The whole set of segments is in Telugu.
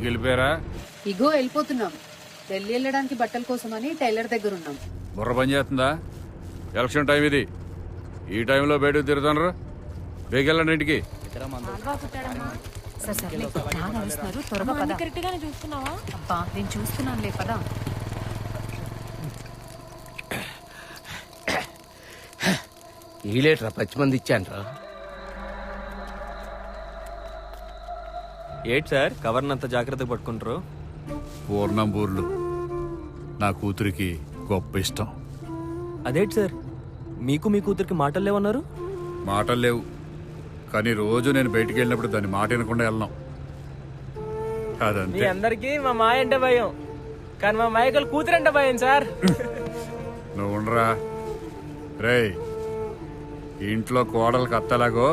వెళ్ళిపోయారా? ఇగో వెళ్ళిపోతున్నాం. ఢిల్లీ వెళ్ళడానికి బట్టల కోసమని టైలర్ దగ్గర ఉన్నాం. బుర్ర పని చేస్తుందా? ఎలక్షన్ టైం ఇది. ఈ టైంలో బయటకు తిరుగుతానరా? బేగెళ్ళండి ఇంటికి. అబ్బా నేను చూస్తున్నానులే పదా. ఈ లీటర్ 10 మంది ఇచ్చాన్రా. ఏంటి సార్ కవర్నంత జాగ్రత్తగా పట్టుకుంటారు? పూర్ణం బూర్లు నా కూతురికి గొప్ప ఇష్టం. అదేంటి సార్ మీకు మీ కూతురికి మాటలు లేవన్నారు? మాటలు లేవు, కానీ రోజు నేను బయటికి వెళ్ళినప్పుడు దాన్ని మాట వినకుండా వెళ్ళను. మీ అదంతే. అందరికి మా మాయ అంటే భయం, కానీ మా మాయకల్ కూతురు అంటే భయం సార్. నువ్వు ఉండరా రేయ్. ఇంట్లో కోడలకు అత్తలాగో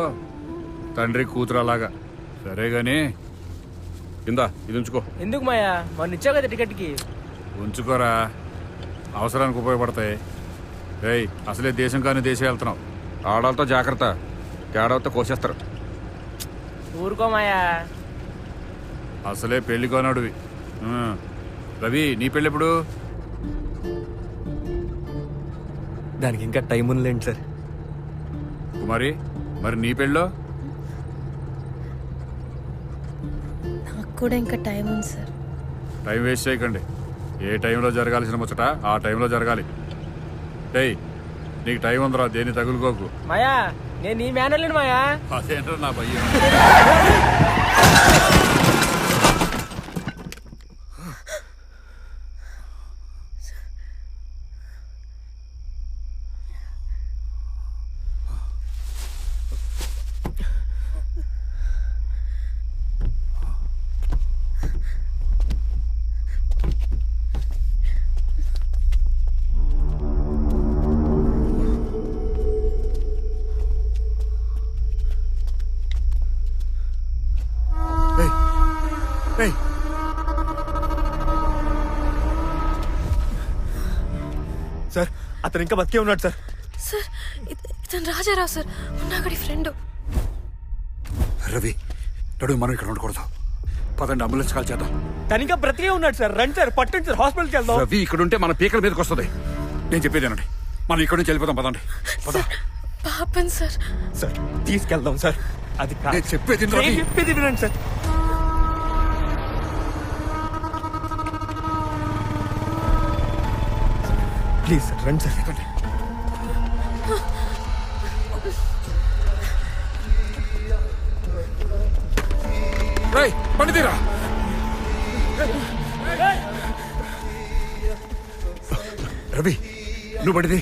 తండ్రి కూతురు అలాగా. సరే గాని ఇందా ఇది ఉంచుకో. ఎందుకు మాయా మొన్న ఇచ్చావు కదా టికెట్కి? ఉంచుకోరా, అవసరానికి ఉపయోగపడతాయి. రేయ్ అసలే దేశం కానీ దేశం వెళ్తున్నావు. ఆడాలతో జాగ్రత్త, తేడాలతో కోసేస్తారు. ఊరుకో మాయా. అసలే పెళ్లి కోనాడువి. రవి నీ పెళ్ళి ఎప్పుడు? దానికి ఇంకా టైం ఉందిలేండి సార్. కుమారి మరి నీ పెళ్ళో? నాకు కూడా ఇంకా టైం ఉంది సార్. టైం వేస్ట్ చేయకండి. ఏ టైంలో జరగాల్సిన ముచ్చట ఆ టైంలో జరగాలి. డేయ్ నీకు టైం ఉందిరా, దేన్ని తగులుకోకు. మాయా నేను నీ మేనల్ని మాయా. అదేంటో నా భయ్యం. సార్ అతను ఇంకా బతికే ఉన్నాడు సార్. సార్ ఇతను రాజారావు సార్, ఉన్నాగడి ఫ్రెండ్. రవి నడు, మనం ఇక్కడ ఉండకూడదు. పదండి అంబులెన్స్ కాల్ చేద్దాం. తను ఇంకా బ్రతికే ఉన్నాడు సార్. రండి సార్, పట్టండి సార్, హాస్పిటల్కి వెళ్దాం. రవి ఇక్కడ ఉంటే మన పీకల మీదకి వస్తుంది. నేను చెప్పేదేనండి, మనం ఇక్కడ నుంచి వెళ్ళిపోదాం. పదండి పద. పాపం సార్. సార్ తీసుకెళ్దాం సార్. అది కాదు. నేను చెప్పేది రవి. నేను చెప్పేది వినండి సార్. ప్లీజ్ సార్ రండి సార్. చెప్పండి. రేయ్ బండి తీరా. రవి నువ్వు బండిది.